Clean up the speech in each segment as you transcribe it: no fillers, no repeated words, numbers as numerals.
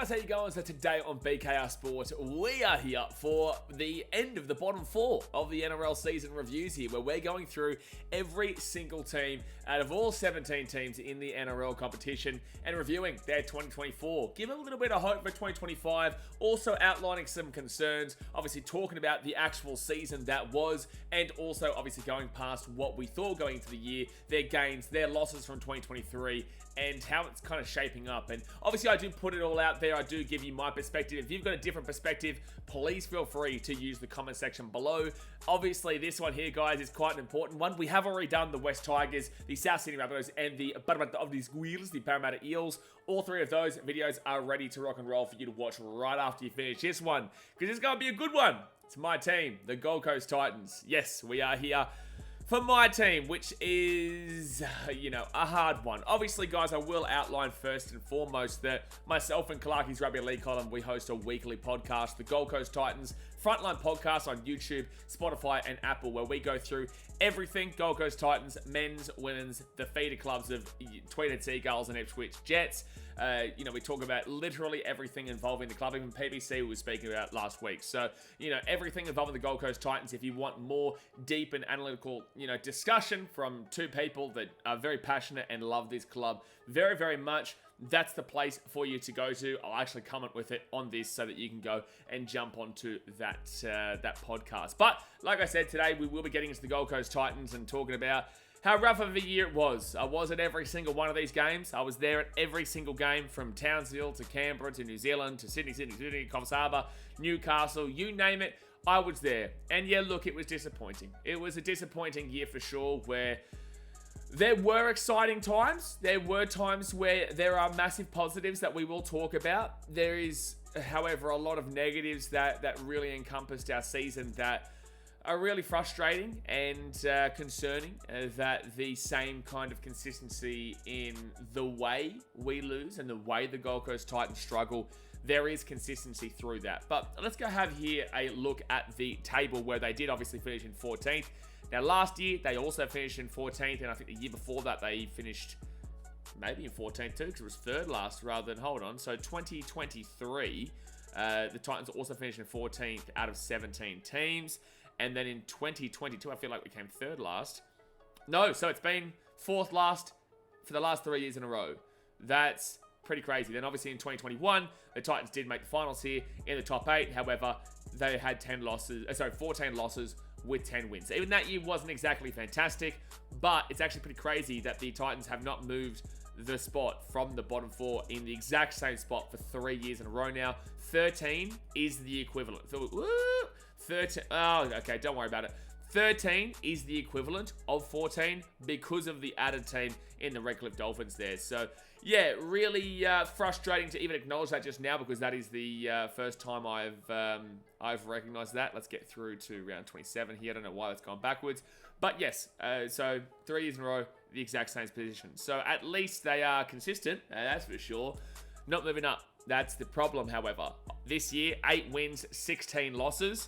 guys, how you going? So today on BKRsport, we are here for the end of the bottom four of the NRL season reviews here, where we're going through every single team out of all 17 teams in the NRL competition and reviewing their 2024. Give a little bit of hope for 2025, also outlining some concerns, obviously talking about the actual season that was, and also obviously going past what we thought going into the year, their gains, their losses from 2023, and how it's kind of shaping up. And obviously I do put it all out there. I do give you my perspective. If you've got a different perspective, please feel free to use the comment section below. Obviously this one here, guys, is quite an important one. We have already done the West Tigers, the South Sydney Rabbitohs, and the Parramatta of the Squeals, the Parramatta Eels. All three of those videos are ready to rock and roll for you to watch right after you finish this one, because it's going to be a good one. It's my team, the Gold Coast Titans. Yes, we are here for my team, which is, a hard one. Obviously, guys, I will outline first and foremost that myself and Clarky's Rugby League column, we host a weekly podcast, the Gold Coast Titans Frontline podcast on YouTube, Spotify, and Apple, where we go through everything Gold Coast Titans, men's, women's, the feeder clubs of Tweed Seagulls and Ipswich Jets. We talk about literally everything involving the club. Even PBC was speaking about last week. So, everything involving the Gold Coast Titans. If you want more deep and analytical, discussion from two people that are very passionate and love this club very, very much, that's the place for you to go to. I'll actually comment with it on this so that you can go and jump onto that podcast. But like I said, today we will be getting into the Gold Coast Titans and talking about how rough of a year it was. I was at every single one of these games. I was there at every single game, from Townsville to Canberra to New Zealand to Sydney, Coffs Harbour, Newcastle, you name it, I was there. And yeah, look, it was disappointing. It was a disappointing year for sure, where there were exciting times. There were times where there are massive positives that we will talk about. There is, however, a lot of negatives that really encompassed our season that are really frustrating and concerning, that the same kind of consistency in the way we lose and the way the Gold Coast Titans struggle, there is consistency through that. But let's go have here a look at the table, where they did obviously finish in 14th. Now, last year, they also finished in 14th, and I think the year before that, they finished maybe in 14th too, because it was third last rather than, hold on. So 2023, the Titans also finished in 14th out of 17 teams. And then in 2022, I feel like we came third last. No, so it's been fourth last for the last 3 years in a row. That's pretty crazy. Then obviously in 2021, the Titans did make the finals here in the top 8. However, they had 14 losses with 10 wins. Even that year wasn't exactly fantastic, but it's actually pretty crazy that the Titans have not moved the spot from the bottom 4 in the exact same spot for 3 years in a row now. 13 is the equivalent. 13. Oh, okay, don't worry about it. 13 is the equivalent of 14 because of the added team in the Redcliffe Dolphins there. So, yeah, really frustrating to even acknowledge that just now, because that is the first time I've recognized that. Let's get through to round 27 here. I don't know why that's gone backwards. But yes, so 3 years in a row, the exact same position. So at least they are consistent, that's for sure. Not moving up. That's the problem, however. This year, 8 wins, 16 losses,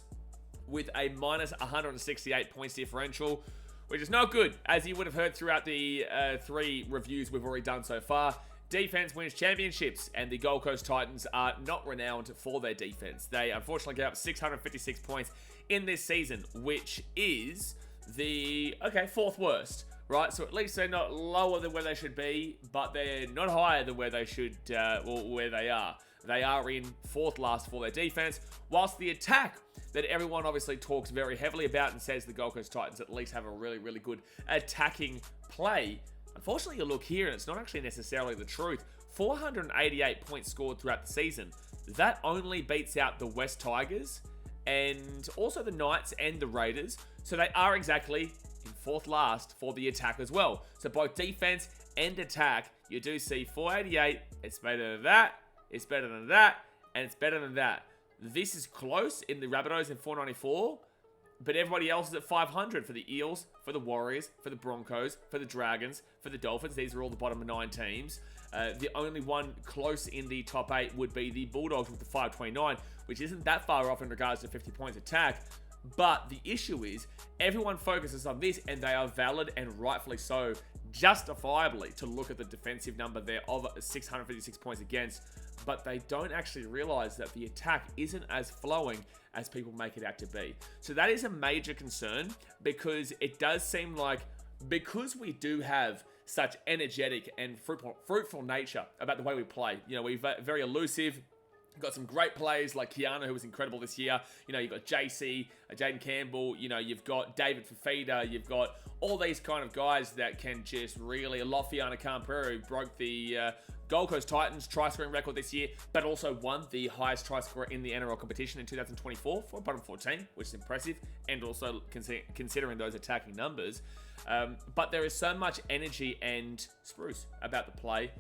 with a minus 168 points differential, which is not good, as you would have heard throughout the 3 reviews we've already done so far. Defense wins championships, and the Gold Coast Titans are not renowned for their defense. They unfortunately gave up 656 points in this season, which is the, 4th worst, right? So at least they're not lower than where they should be, but they're not higher than where they should, where they are. They are in 4th last for their defense, whilst the attack that everyone obviously talks very heavily about and says the Gold Coast Titans at least have a really, really good attacking play. Unfortunately, you look here and it's not actually necessarily the truth. 488 points scored throughout the season. That only beats out the West Tigers and also the Knights and the Raiders. So they are exactly in 4th last for the attack as well. So both defense and attack, you do see 488. It's better than that. It's better than that. And it's better than that. This is close in the Rabbitohs in 494. But everybody else is at 500 for the Eels, for the Warriors, for the Broncos, for the Dragons, for the Dolphins. These are all the bottom 9 teams. The only one close in the top 8 would be the Bulldogs with the 529, which isn't that far off in regards to 50 points attack. But the issue is, everyone focuses on this, and they are valid and rightfully so justifiably to look at the defensive number there of 656 points against, but they don't actually realize that the attack isn't as flowing as people make it out to be. So that is a major concern, because it does seem like, because we do have such energetic and fruitful nature about the way we play, we're very elusive. You've got some great players like Keanu, who was incredible this year. You've got JC, Jaden Campbell. You've got David Fafita. You've got all these kind of guys that can just really... Lofiana Khan-Pereira, who broke the Gold Coast Titans try-scoring record this year, but also won the highest try scorer in the NRL competition in 2024 for a bottom 14, which is impressive, and also considering those attacking numbers. But there is so much energy and spruce about the play,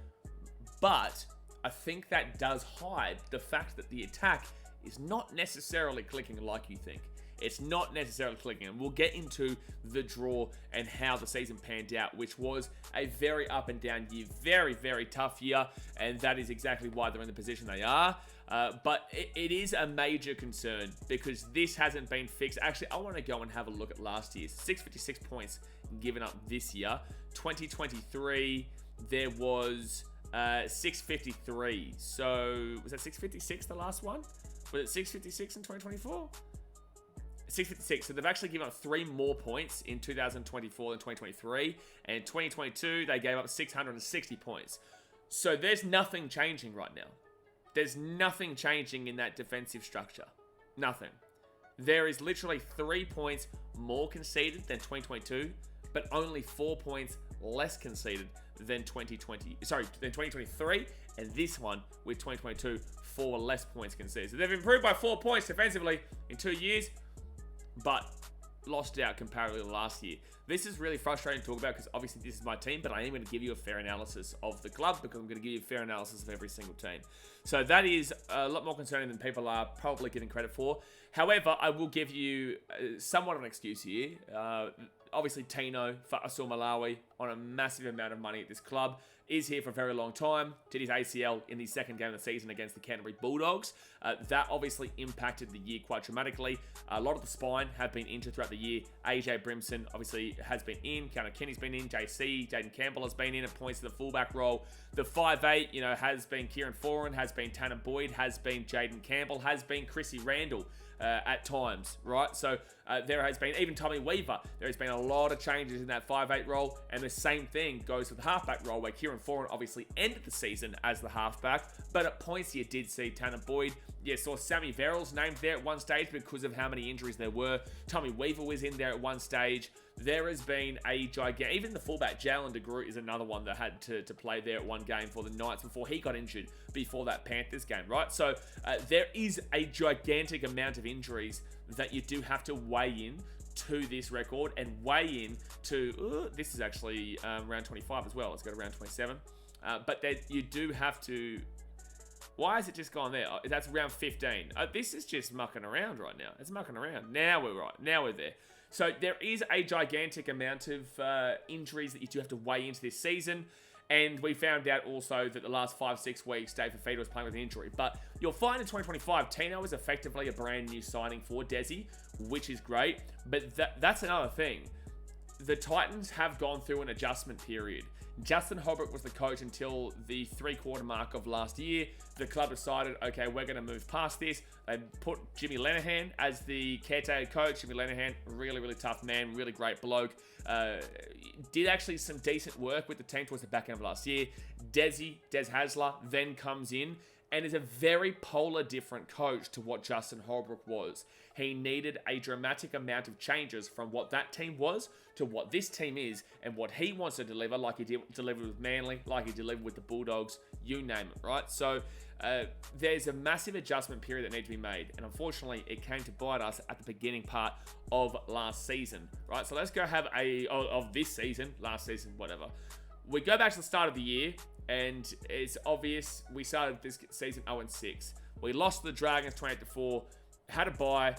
but I think that does hide the fact that the attack is not necessarily clicking like you think. It's not necessarily clicking, and we'll get into the draw and how the season panned out, which was a very up and down year, very, very tough year, and that is exactly why they're in the position they are. But it is a major concern, because this hasn't been fixed. Actually, I want to go and have a look at last year's 656 points given up this year. 2023, there was 653. So was that 656 the last one? Was it 656 in 2024? 656. So they've actually given up 3 more points in 2024 than 2023. And in 2022, they gave up 660 points. So there's nothing changing right now. There's nothing changing in that defensive structure. Nothing. There is literally 3 points more conceded than 2022, but only 4 points less conceded than 2023, and this one with 2022, 4 less points conceded. So they've improved by 4 points defensively in 2 years, but lost out comparatively to last year. This is really frustrating to talk about, because obviously this is my team, but I am going to give you a fair analysis of the club, because I'm going to give you a fair analysis of every single team. So that is a lot more concerning than people are probably getting credit for. However, I will give you somewhat of an excuse here. Obviously, Tino Fa'asul Malawi, on a massive amount of money at this club, is here for a very long time. Did his ACL in the second game of the season against the Canterbury Bulldogs. That obviously impacted the year quite dramatically. A lot of the spine have been injured throughout the year. AJ Brimson obviously has been in. Connor Kenny's been in. JC, Jaden Campbell has been in at points to the fullback role. The 5'8", has been Kieran Foran, has been Tanner Boyd, has been Jaden Campbell, has been Chrissy Randall. At times, right? So there has been, even Tommy Weaver, there has been a lot of changes in that 5'8" role, and the same thing goes with the halfback role, where Kieran Foran obviously ended the season as the halfback, but at points you did see Tanner Boyd. Yeah, saw Sammy Verrills named there at one stage because of how many injuries there were. Tommy Weaver was in there at one stage. There has been a gigantic... Even the fullback, Jalen DeGroot, is another one that had to play there at one game for the Knights before he got injured before that Panthers game, right? So there is a gigantic amount of injuries that you do have to weigh in to this record, and weigh in to... this is actually round 25 as well. Let's go to round 27. But then you do have to... Why has it just gone there? That's round 15. This is just mucking around right now. It's mucking around. Now we're right. Now we're there. So there is a gigantic amount of injuries that you do have to weigh into this season. And we found out also that the last 5-6 weeks, Dave Fafita was playing with an injury. But you'll find in 2025, Tino is effectively a brand new signing for Desi, which is great. But that's another thing. The Titans have gone through an adjustment period. Justin Holbrook was the coach until the 3-quarter mark of last year. The club decided, okay, we're going to move past this. They put Jimmy Lenihan as the caretaker coach. Jimmy Lenihan, really, really tough man, really great bloke. Did actually some decent work with the team towards the back end of last year. Des Hasler then comes in and is a very polar different coach to what Justin Holbrook was. He needed a dramatic amount of changes from what that team was to what this team is, and what he wants to deliver, like he delivered with Manly, like he delivered with the Bulldogs, you name it, right? So there's a massive adjustment period that needs to be made, and unfortunately it came to bite us at the beginning part of last season, right? So let's go have of this season, last season, whatever. We go back to the start of the year, and it's obvious we started this season 0-6. We lost to the Dragons 28-4, had a bye,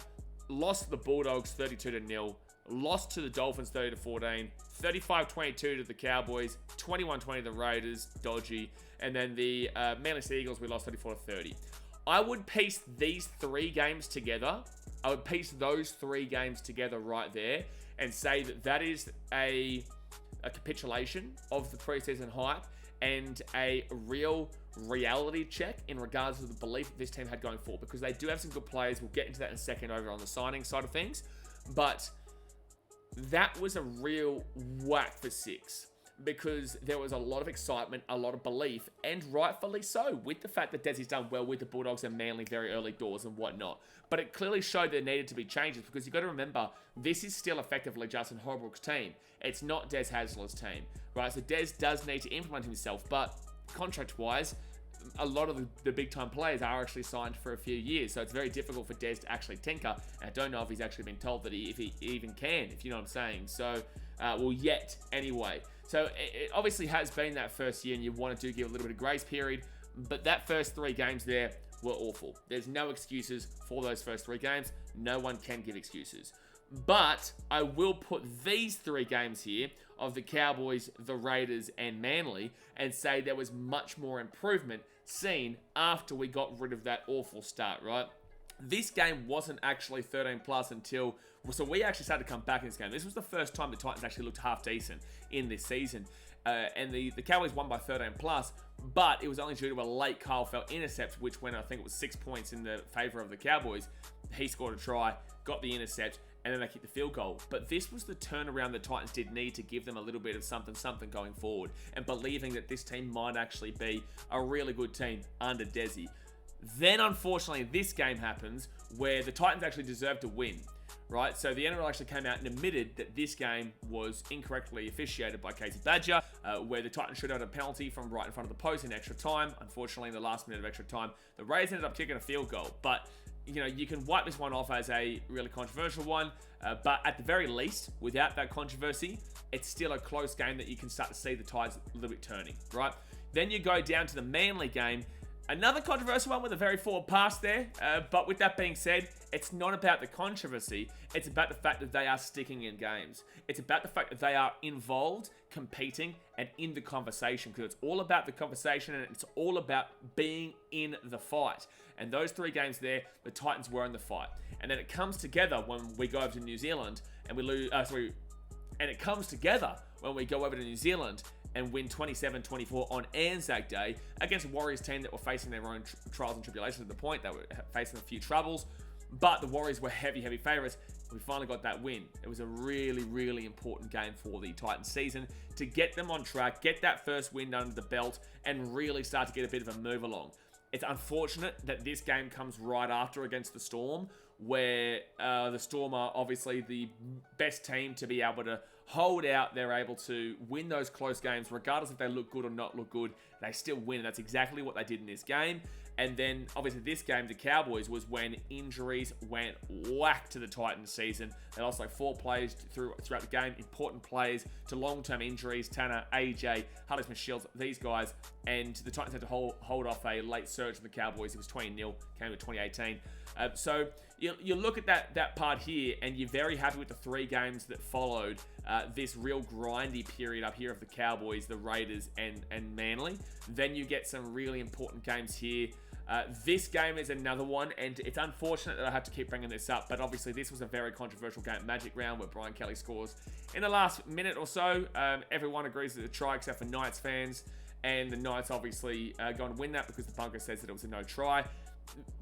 lost to the Bulldogs 32-0, lost to the Dolphins 30-14, 35-22 to the Cowboys, 21-20 to the Raiders, dodgy, and then the Manly Seagulls, we lost 34-30. I would piece these 3 games together. I would piece those 3 games together right there and say that a capitulation of the preseason hype and a real reality check in regards to the belief that this team had going forward, because they do have some good players. We'll get into that in a second over on the signing side of things, but that was a real whack for 6, because there was a lot of excitement, a lot of belief, and rightfully so, with the fact that Desi's done well with the Bulldogs and Manly very early doors and whatnot. But it clearly showed there needed to be changes, because you've got to remember, this is still effectively Justin Holbrook's team. It's not Des Hasler's team, right? So Des does need to implement himself, but contract-wise, a lot of the big-time players are actually signed for a few years, so it's very difficult for Des to actually tinker. And I don't know if he's actually been told that if he even can, if you know what I'm saying. So, well, yet, anyway. So, it obviously has been that first year, and you want to give a little bit of grace period, but that first 3 games there were awful. There's no excuses for those first 3 games. No one can give excuses. But I will put these 3 games here of the Cowboys, the Raiders, and Manly, and say there was much more improvement seen after we got rid of that awful start, right? This game wasn't actually 13 plus until, so we actually started to come back in this game. This was the first time the Titans actually looked half decent in this season. And the Cowboys won by 13 plus, but it was only due to a late Kyle Felt intercept, which went, I think it was 6 points in the favor of the Cowboys. He scored a try, got the intercept, and then they kicked the field goal. But this was the turnaround the Titans did need to give them a little bit of something going forward, and believing that this team might actually be a really good team under Desi. Then, unfortunately, this game happens where the Titans actually deserved to win, right? So the NRL actually came out and admitted that this game was incorrectly officiated by Casey Badger, where the Titans should have had a penalty from right in front of the post in extra time. Unfortunately, in the last minute of extra time, the Rays ended up kicking a field goal. But you know, you can wipe this one off as a really controversial one, but at the very least, without that controversy, it's still a close game that you can start to see the tides a little bit turning, right? Then you go down to the Manly game, another controversial one with a very forward pass there, but with that being said, it's not about the controversy, it's about the fact that they are sticking in games. It's about the fact that they are involved, competing, and in the conversation, because it's all about the conversation and it's all about being in the fight. And those 3 games there, the Titans were in the fight. And then it comes together when we go over to New Zealand and we lose, and it comes together when we go over to New Zealand and win 27-24 on Anzac Day against a Warriors team that were facing their own trials and tribulations at the point. They were facing a few troubles, but the Warriors were heavy favourites. We finally got that win. It was a really, really important game for the Titans season to get them on track, get that first win under the belt, and really start to get a bit of a move along. It's unfortunate that this game comes right after against the Storm, where the Storm are obviously the best team to be able to hold out. They're able to win those close games, regardless if they look good or not look good. They still win, and that's exactly what they did in this game. And then, obviously, this game, the Cowboys, was when injuries went whack to the Titans season. They lost like 4 players throughout the game, important players to long-term injuries. Tanner, AJ, Harley Smith-Shields, these guys. And the Titans had to hold off a late surge from the Cowboys. It was 20-0, came with 2018. So you look at that part here, and you're very happy with the 3 games that followed this real grindy period up here of the Cowboys, the Raiders, and Manly. Then you get some really important games here. This game is another one, and it's unfortunate that I have to keep bringing this up, but obviously this was a very controversial game, Magic Round, where Brian Kelly scores in the last minute or so. Everyone agrees that it's a try except for Knights fans, and the Knights obviously go and win that because the bunker says that it was a no try.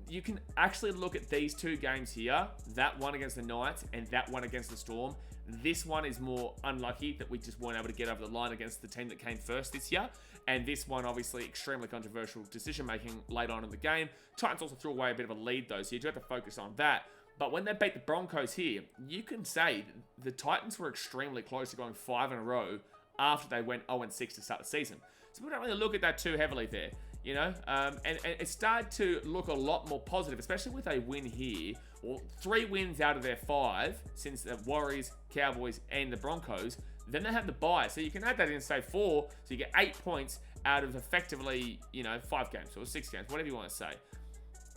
You can actually look at these 2 games here, that one against the Knights and that one against the Storm. This one is more unlucky that we just weren't able to get over the line against the team that came first this year. And this one, obviously, extremely controversial decision-making late on in the game. Titans also threw away a bit of a lead, though, so you do have to focus on that. But when they beat the Broncos here, you can say the Titans were extremely close to going 5 in a row after they went 0-6 to start the season. So we don't really look at that too heavily there, you know? And it started to look a lot more positive, especially with a win here. Well, 3 wins out of their 5 since the Warriors, Cowboys, and the Broncos. Then they had the bye, so you can add that in, say 4, so you get 8 points out of effectively, 5 games or 6 games, whatever you want to say.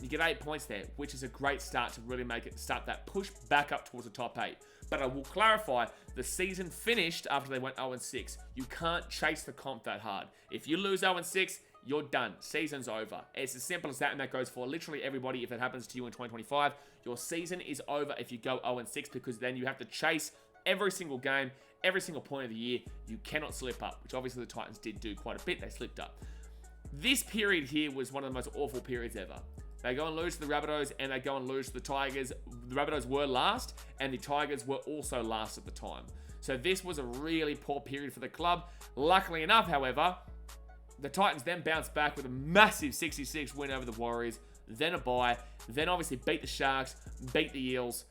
You get 8 points there, which is a great start to really make it start that push back up towards the top 8. But I will clarify, the season finished after they went 0-6. You can't chase the comp that hard. If you lose 0-6, you're done. Season's over. It's as simple as that, and that goes for literally everybody. If it happens to you in 2025, your season is over if you go 0-6, because then you have to chase every single game, every single point of the year, you cannot slip up, which obviously the Titans did do quite a bit. They slipped up. This period here was one of the most awful periods ever. They go and lose to the Rabbitohs, and they go and lose to the Tigers. The Rabbitohs were last, and the Tigers were also last at the time. So this was a really poor period for the club. Luckily enough, however, the Titans then bounced back with a massive 66 win over the Warriors, then a bye, then obviously beat the Sharks, beat the Eels,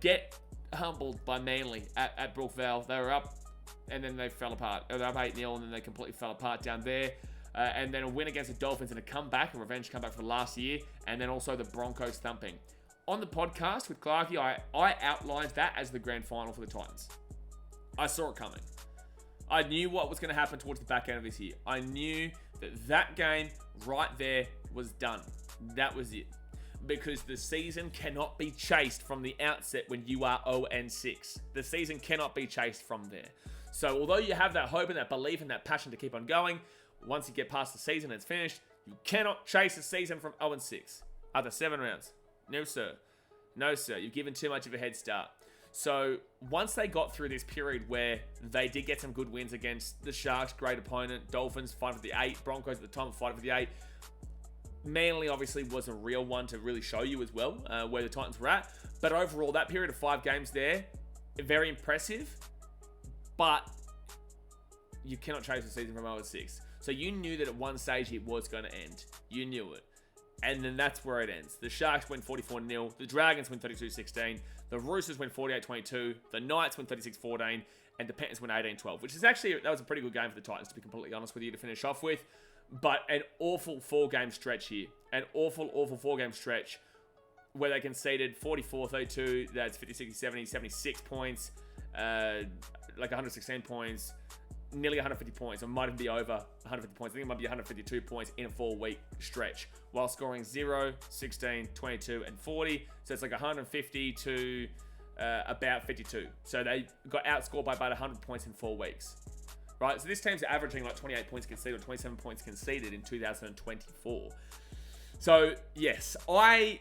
get humbled by Manly at Brookvale. They were up, and then they fell apart. They were up 8-0, and then they completely fell apart down there. And then a win against the Dolphins and a comeback, a revenge comeback for last year, and then also the Broncos thumping. On the podcast with Clarkey, I outlined that as the grand final for the Titans. I saw it coming. I knew what was going to happen towards the back end of this year. I knew that game right there was done. That was it. Because the season cannot be chased from the outset when you are 0-6. The season cannot be chased from there. So although you have that hope and that belief and that passion to keep on going, once you get past the season and it's finished, you cannot chase a season from 0-6. After 7 rounds. No, sir. No, sir. You've given too much of a head start. So once they got through this period where they did get some good wins against the Sharks, great opponent, Dolphins fighting for the 8, Broncos at the time fighting for the 8. Manly obviously was a real one to really show you as well where the Titans were at. But overall, that period of 5 games there, very impressive. But you cannot chase the season from 0-6. So you knew that at one stage it was going to end. You knew it. And then that's where it ends. The Sharks win 44-0. The Dragons win 32-16. The Roosters win 48-22. The Knights win 36-14. And the Panthers win 18-12. Which is actually, that was a pretty good game for the Titans, to be completely honest with you, to finish off with. But an awful 4-game stretch here. An awful 4-game stretch where they conceded 44-32. That's 50-60-70, 76 points. Like 116 points. Nearly 150 points. It might even be over 150 points. I think it might be 152 points in a 4-week stretch, while scoring 0, 16, 22, and 40. So it's like 150 to about 52. So they got outscored by about 100 points in 4 weeks. Right? So this team's averaging like 28 points conceded or 27 points conceded in 2024. So yes, I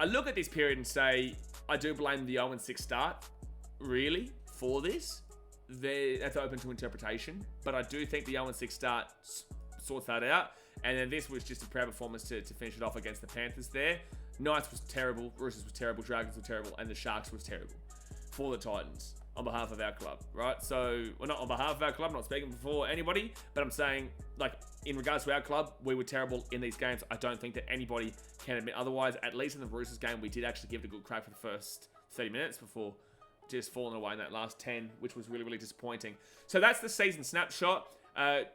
look at this period and say, I do blame the 0-6 start, really, for this. That's open to interpretation, but I do think the 0-6 start sorts that out, and then this was just a proud performance to finish it off against the Panthers there. Knights was terrible, Roosters was terrible, Dragons were terrible, and the Sharks was terrible for the Titans on behalf of our club, right? So, well, not on behalf of our club, I'm not speaking for anybody, but I'm saying, like, in regards to our club, we were terrible in these games. I don't think that anybody can admit otherwise. At least in the Roosters game, we did actually give it a good crack for the first 30 minutes before just falling away in that last 10, which was really, really disappointing. So that's the season snapshot. I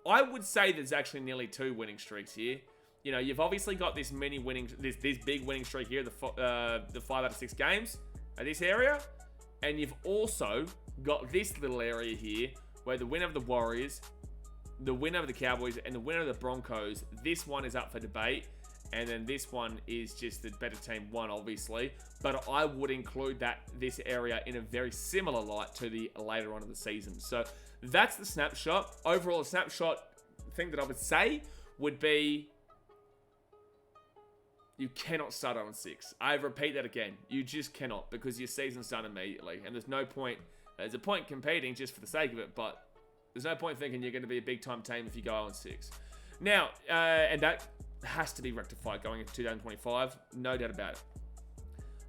would say there's actually nearly 2 winning streaks here. You know, you've obviously got this big winning streak here, the 5 out of 6 games at this area, and you've also got this little area here where the win of the Warriors, the win over the Cowboys, and the win of the Broncos. This one is up for debate. And then this one is just the better team won, obviously. But I would include this area in a very similar light to the later on in the season. So that's the snapshot. Overall, the snapshot thing that I would say would be you cannot start 0-6. I repeat that again. You just cannot, because your season's done immediately. And there's no point. There's a point competing just for the sake of it, but there's no point thinking you're going to be a big-time team if you go 0-6. Now, and that has to be rectified going into 2025, no doubt about it.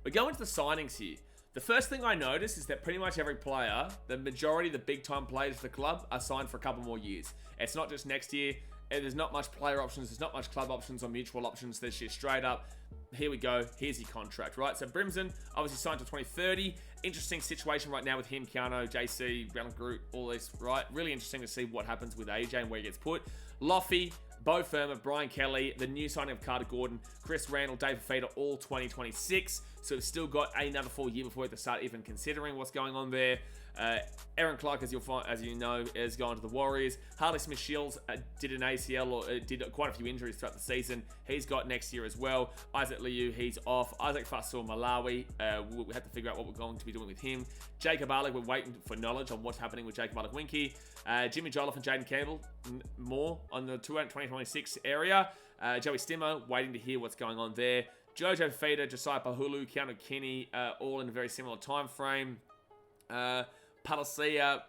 We go into the signings here. The first thing I notice is that pretty much every player, the majority of the big time players for the club, are signed for a couple more years. It's not just next year. There's not much player options. There's not much club options or mutual options. There's just straight up, here we go. Here's your contract, right? So Brimson, obviously signed to 2030. Interesting situation right now with him, Keanu, JC, Brown Group, all this, right? Really interesting to see what happens with AJ and where he gets put. Loffy, Bo Firma, Brian Kelly, the new signing of Carter Gordon, Chris Randall, David Feder, all 2026. So we've still got another full year before we have to start even considering what's going on there. Aaron Clark, as you know, has gone to the Warriors. Harley Smith-Shields did an ACL, or did quite a few injuries throughout the season. He's got next year as well. Isaac Liu, he's off. Isaac Fasul Malawi, we have to figure out what we're going to be doing with him. Jacob Arlick, we're waiting for knowledge on what's happening with Jacob Arlick-Winky. Jimmy Jolliffe and Jaden Campbell, more on the 2026 area. Joey Stimmo, waiting to hear what's going on there. Jojo Fida, Josiah Pahulu, Keanu Kinney, all in a very similar time frame. Palacia,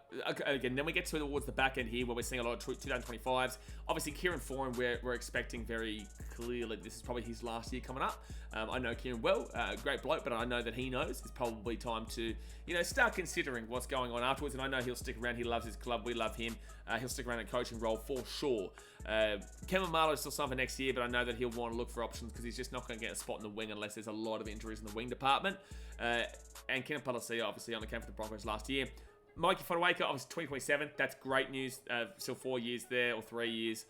again, then we get towards the back end here where we're seeing a lot of 2025s. Obviously, Kieran Foran, we're expecting very clearly this is probably his last year coming up. I know Kieran well, great bloke, but I know that he knows it's probably time to, start considering what's going on afterwards. And I know he'll stick around. He loves his club. We love him. He'll stick around in a coaching role for sure. Kevin Marlowe is still signed for next year, but I know that he'll want to look for options because he's just not going to get a spot in the wing unless there's a lot of injuries in the wing department. And Kenneth Palacia obviously only came for the Broncos last year. Mikey Fodawaker, obviously 2027. That's great news. Still 4 years there, or 3 years.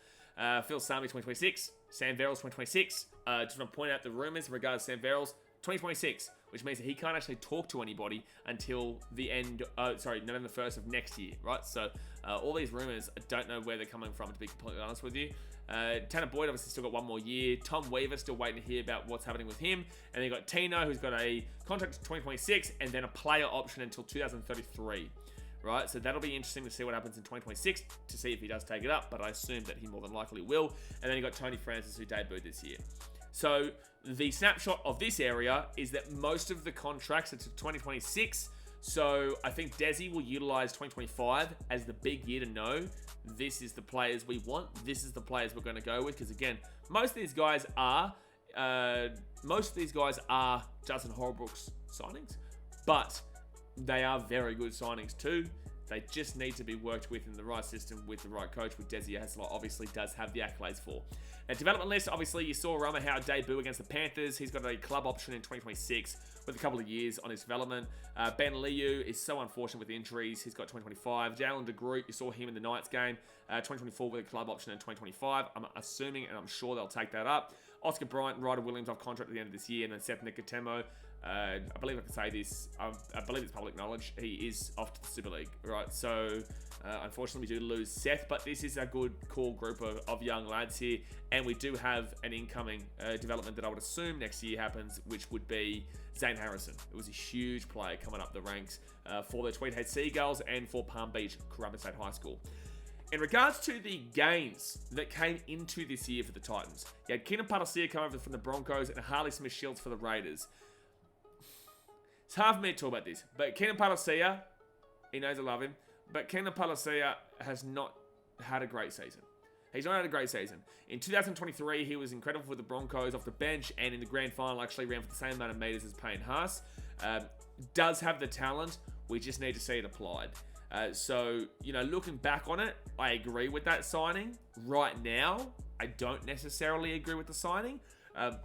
Phil Sami, 2026. Sam Verrills, 2026. Just want to point out the rumours in regards to Sam Verrills, 2026, which means that he can't actually talk to anybody until the end, November 1st of next year, right? So all these rumours, I don't know where they're coming from, to be completely honest with you. Tanner Boyd obviously still got 1 more year. Tom Weaver still waiting to hear about what's happening with him. And then you got Tino, who's got a contract to 2026 and then a player option until 2033. Right, so that'll be interesting to see what happens in 2026 to see if he does take it up, but I assume that he more than likely will. And then you got Tony Francis, who debuted this year. So the snapshot of this area is that most of the contracts are to 2026. So I think Desi will utilize 2025 as the big year to know this is the players we want. This is the players we're going to go with. Because again, most of these guys are Justin Holbrook's signings, but they are very good signings too. They just need to be worked with in the right system with the right coach, which Desi Hasler obviously does have the accolades for. Now, development list, obviously you saw Rama Howe debut against the Panthers. He's got a club option in 2026 with a couple of years on his development. Ben Liu is so unfortunate with injuries. He's got 2025. Jalen de Groot, you saw him in the Knights game. 2024 with a club option in 2025. I'm assuming and I'm sure they'll take that up. Oscar Bryant and Ryder Williams off contract at the end of this year. And then Seth Nicotemo, I believe I can say this. I believe it's public knowledge. He is off to the Super League, right? So, unfortunately, we do lose Seth, but this is a good core group of young lads here, and we do have an incoming development that I would assume next year happens, which would be Zane Harrison. It was a huge player coming up the ranks for the Tweed Head Seagulls and for Palm Beach Currumbin State High School. In regards to the gains that came into this year for the Titans, you had Keenan Palacia come over from the Broncos and Harley Smith-Shields for the Raiders. It's hard for me to talk about this, but Keenan Palacia, he knows I love him, but Keenan Palacia has not had a great season. He's not had a great season. In 2023, he was incredible for the Broncos off the bench, and in the grand final actually ran for the same amount of meters as Payne Haas. Does have the talent, we just need to see it applied. So, looking back on it, I agree with that signing. Right now, I don't necessarily agree with the signing,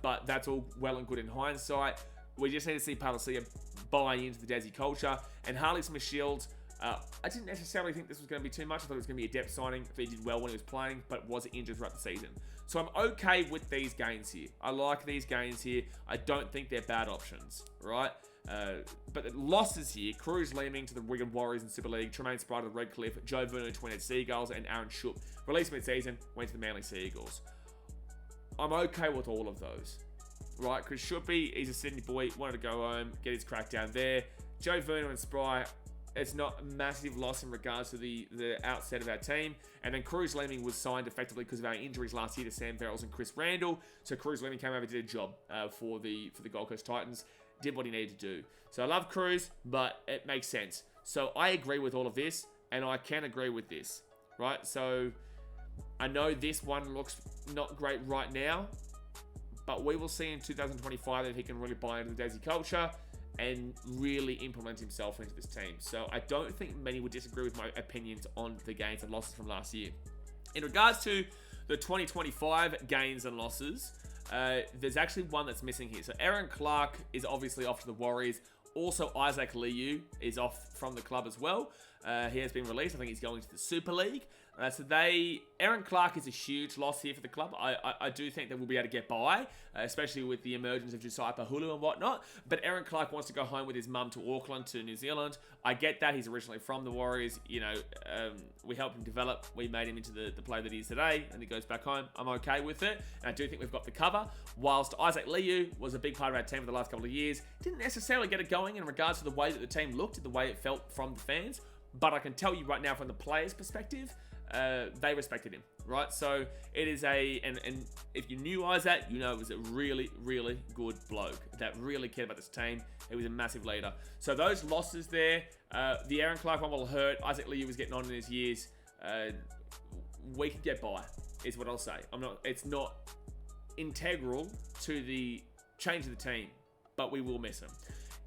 but that's all well and good in hindsight. We just need to see Palacia buy into the Desi culture. And Harley Smith-Shields, I didn't necessarily think this was going to be too much. I thought it was going to be a depth signing. He did well when he was playing, but was injured throughout the season. So I'm okay with these gains here. I like these gains here. I don't think they're bad options, right? But the losses here, Cruz Leeming to the Wigan Warriors in Super League, Tremaine Sprite to the Redcliffe, Joe Vernon to Twin Head Seagulls, and Aaron Shoop, released mid-season, went to the Manly Seagulls. I'm okay with all of those. Right, because Shoopy, he's a Sydney boy, wanted to go home, get his crack down there. Joe Vernon and Spry, it's not a massive loss in regards to the outset of our team. And then Cruz Leeming was signed effectively because of our injuries last year to Sam Verrills and Chris Randall. So Cruz Leeming came over, did a job for the Gold Coast Titans, did what he needed to do. So I love Cruz, but it makes sense. So I agree with all of this, and I can agree with this, right? So I know this one looks not great right now, but we will see in 2025 if he can really buy into the Desi culture and really implement himself into this team. So I don't think many would disagree with my opinions on the gains and losses from last year. In regards to the 2025 gains and losses, there's actually one that's missing here. So Aaron Clark is obviously off to the Warriors. Also, Isaac Liu is off from the club as well. He has been released. I think he's going to the Super League. Aaron Clark is a huge loss here for the club. I do think that we'll be able to get by, especially with the emergence of Josiah Pahulu and whatnot. But Aaron Clark wants to go home with his mum to Auckland, to New Zealand. I get that. He's originally from the Warriors. We helped him develop. We made him into the player that he is today, and he goes back home. I'm okay with it, and I do think we've got the cover. Whilst Isaac Liu was a big part of our team for the last couple of years, didn't necessarily get it going in regards to the way that the team looked, the way it felt from the fans. But I can tell you right now from the players' perspective, they respected him, right? So it is and if you knew Isaac, you know it was a really, really good bloke that really cared about this team. He was a massive leader. So those losses there, the Aaron Clark one will hurt. Isaac Liu was getting on in his years. We could get by, is what I'll say. It's not integral to the change of the team, but we will miss him.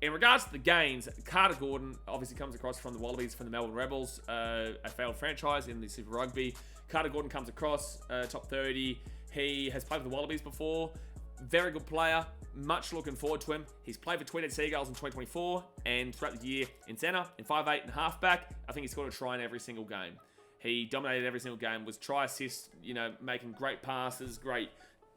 In regards to the gains, Carter Gordon obviously comes across from the Wallabies, from the Melbourne Rebels, a failed franchise in the Super Rugby. Carter Gordon comes across, top 30. He has played for the Wallabies before. Very good player. Much looking forward to him. He's played for Tweed Seagulls in 2024 and throughout the year in centre, in 5'8", and halfback. I think he scored a try in every single game. He dominated every single game, was try assist, making great passes, great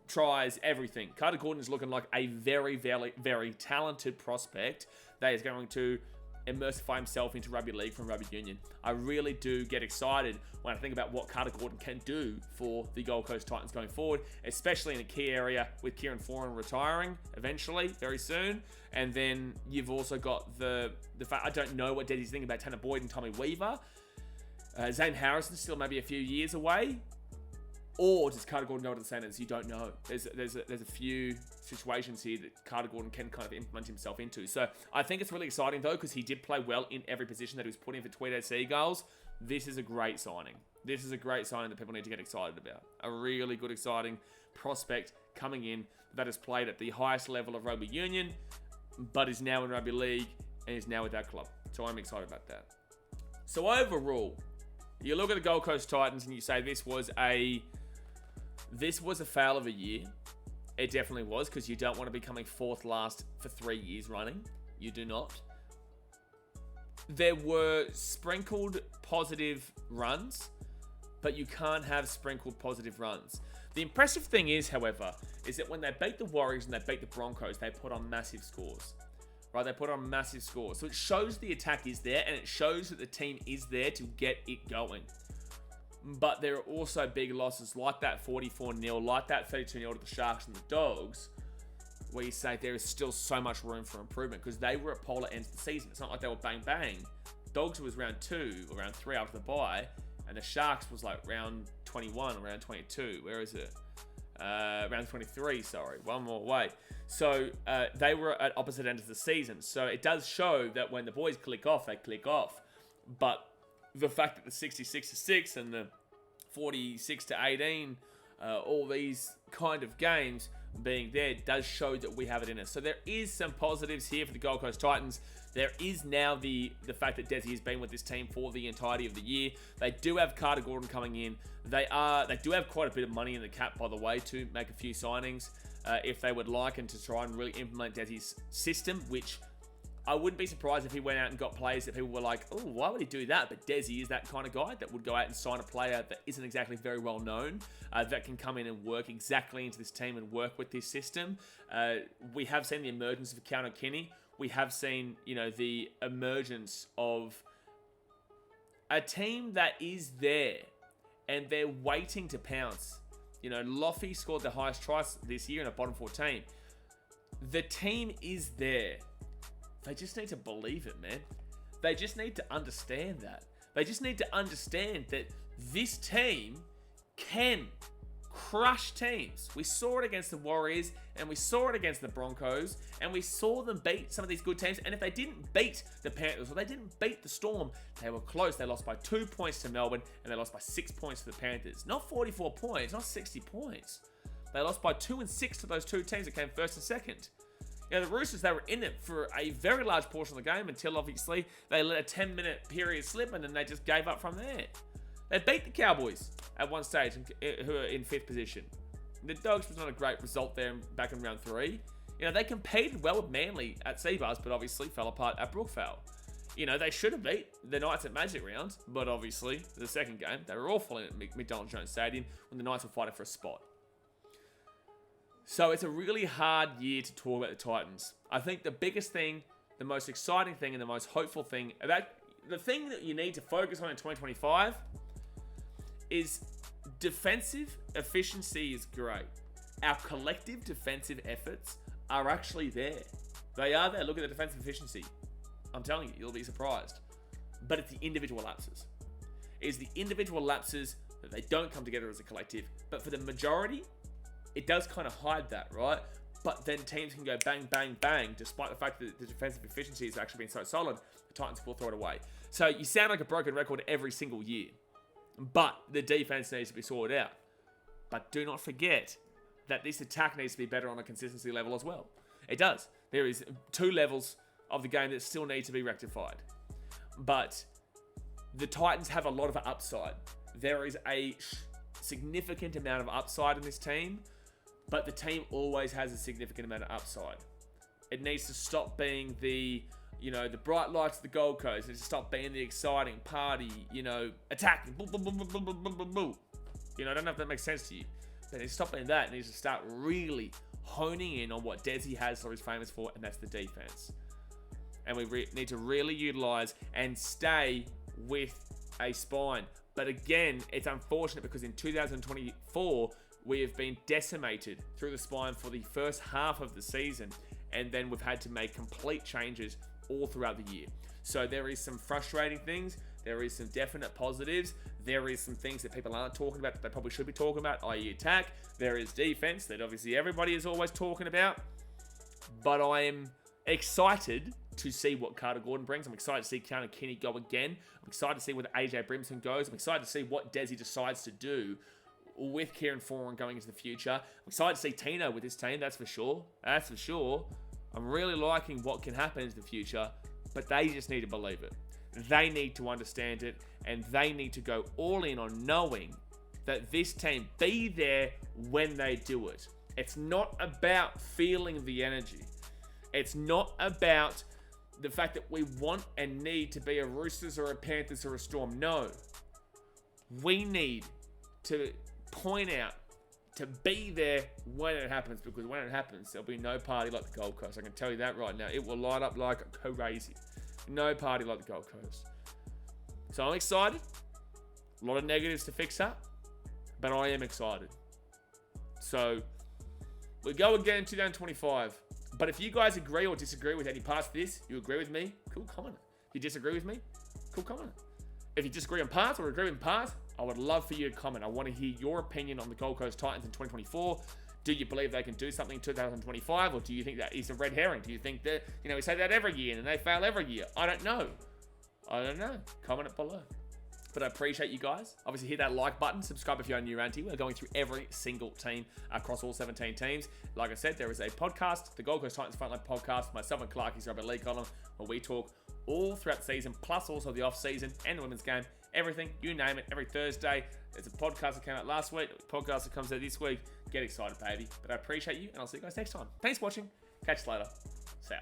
tries, everything. Carter Gordon is looking like a very, very, very talented prospect that is going to immersify himself into rugby league from rugby union. I really do get excited when I think about what Carter Gordon can do for the Gold Coast Titans going forward, especially in a key area with Kieran Foran retiring eventually, very soon. And then you've also got the fact, I don't know what Desi's thinking about Tanner Boyd and Tommy Weaver. Zane Harrison still maybe a few years away. Or does Carter Gordon go to the Senators? You don't know. There's a few situations here that Carter Gordon can kind of implement himself into. So I think it's really exciting, though, because he did play well in every position that he was put in for Tweed Seagulls. This is a great signing. This is a great signing that people need to get excited about. A really good, exciting prospect coming in that has played at the highest level of rugby union, but is now in rugby league and is now with that club. So I'm excited about that. So overall, you look at the Gold Coast Titans and you say this was a fail of a year. It definitely was, because you don't want to be coming fourth last for 3 years running. You do not. There were sprinkled positive runs, but you can't have sprinkled positive runs. The impressive thing is, however, is that when they beat the Warriors and they beat the Broncos, they put on massive scores. Right? They put on massive scores. So it shows the attack is there, and it shows that the team is there to get it going. But there are also big losses like that 44-0, like that 32-0 to the Sharks and the Dogs, where you say there is still so much room for improvement, because they were at polar ends of the season. It's not like they were bang-bang. Dogs was round 2 or round 3 after the bye, and the Sharks was like round 21 or round 22. Where is it? Round 23, sorry. One more away. So they were at opposite ends of the season. So it does show that when the boys click off, they click off. But the fact that the 66-6 and the 46-18, all these kind of games being there does show that we have it in us. So there is some positives here for the Gold Coast Titans. There is now the fact that Desi has been with this team for the entirety of the year. They do have Carter Gordon coming in. They do have quite a bit of money in the cap, by the way, to make a few signings if they would like, and to try and really implement Desi's system, which I wouldn't be surprised if he went out and got players that people were like, oh, why would he do that? But Desi is that kind of guy that would go out and sign a player that isn't exactly very well known, that can come in and work exactly into this team and work with this system. We have seen the emergence of Keanu Kinney. We have seen, the emergence of a team that is there and they're waiting to pounce. Loffy scored the highest tries this year in a bottom 14. The team is there. They just need to believe it, man. They just need to understand that. They just need to understand that this team can crush teams. We saw it against the Warriors, and we saw it against the Broncos, and we saw them beat some of these good teams. And if they didn't beat the Panthers, or they didn't beat the Storm, they were close. They lost by 2 points to Melbourne, and they lost by 6 points to the Panthers. Not 44 points, not 60 points. They lost by 2 and 6 to those two teams that came first and second. The Roosters, they were in it for a very large portion of the game until, obviously, they let a 10-minute period slip, and then they just gave up from there. They beat the Cowboys at one stage, who are in 5th position. The Dogs was not a great result there back in round 3. They competed well with Manly at Seabars, but obviously fell apart at Brookvale. They should have beat the Knights at Magic Round, but obviously, the second game, they were awful in McDonald Jones Stadium when the Knights were fighting for a spot. So it's a really hard year to talk about the Titans. I think the biggest thing, the most exciting thing, and the most hopeful thing, the thing that you need to focus on in 2025 is defensive efficiency is great. Our collective defensive efforts are actually there. They are there. Look at the defensive efficiency. I'm telling you, you'll be surprised. But it's the individual lapses. is the individual lapses that they don't come together as a collective. But for the majority, it does kind of hide that, right? But then teams can go bang, bang, bang, despite the fact that the defensive efficiency has actually been so solid, the Titans will throw it away. So you sound like a broken record every single year. But the defense needs to be sorted out. But do not forget that this attack needs to be better on a consistency level as well. It does. There is 2 levels of the game that still need to be rectified. But the Titans have a lot of upside. There is a significant amount of upside in this team, but the team always has a significant amount of upside. It needs to stop being the bright lights of the Gold Coast. It needs to stop being the exciting party, attacking. Boom, boom, boom, boom, boom, boom, boom, boom. I don't know if that makes sense to you. But it needs to stop being that. It needs to start really honing in on what Desi Hasler is famous for, and that's the defense. And we need to really utilize and stay with a spine. But again, it's unfortunate because in 2024, we have been decimated through the spine for the first half of the season. And then we've had to make complete changes all throughout the year. So there is some frustrating things. There is some definite positives. There is some things that people aren't talking about that they probably should be talking about, i.e. attack. There is defense that obviously everybody is always talking about. But I am excited to see what Carter Gordon brings. I'm excited to see Keanu Kinney go again. I'm excited to see where the AJ Brimson goes. I'm excited to see what Desi decides to do with Kieran Foran going into the future. I'm excited to see Tino with this team, that's for sure. That's for sure. I'm really liking what can happen in the future, but they just need to believe it. They need to understand it, and they need to go all in on knowing that this team be there when they do it. It's not about feeling the energy. It's not about the fact that we want and need to be a Roosters or a Panthers or a Storm. No. We need to point out to be there when it happens, because when it happens, there'll be no party like the Gold Coast. I can tell you that right now. It will light up like crazy. No party like the Gold Coast. So I'm excited. A lot of negatives to fix up, but I am excited. So we go again in 2025. But if you guys agree or disagree with any parts of this, you agree with me, cool, comment. If you disagree with me, cool, comment. If you disagree on parts or agree with parts, I would love for you to comment. I want to hear your opinion on the Gold Coast Titans in 2024. Do you believe they can do something in 2025, or do you think that is a red herring? Do you think that, we say that every year and they fail every year? I don't know. Comment it below. But I appreciate you guys. Obviously, hit that like button. Subscribe if you're new around here. We're going through every single team across all 17 teams. Like I said, there is a podcast, the Gold Coast Titans Frontline podcast, myself and Clarkie's Robert Lee column, where we talk all throughout the season, plus also the off-season and the women's game. Everything, you name it, every Thursday. There's a podcast that came out last week, a podcast that comes out this week. Get excited, baby. But I appreciate you, and I'll see you guys next time. Thanks for watching. Catch you later. See ya.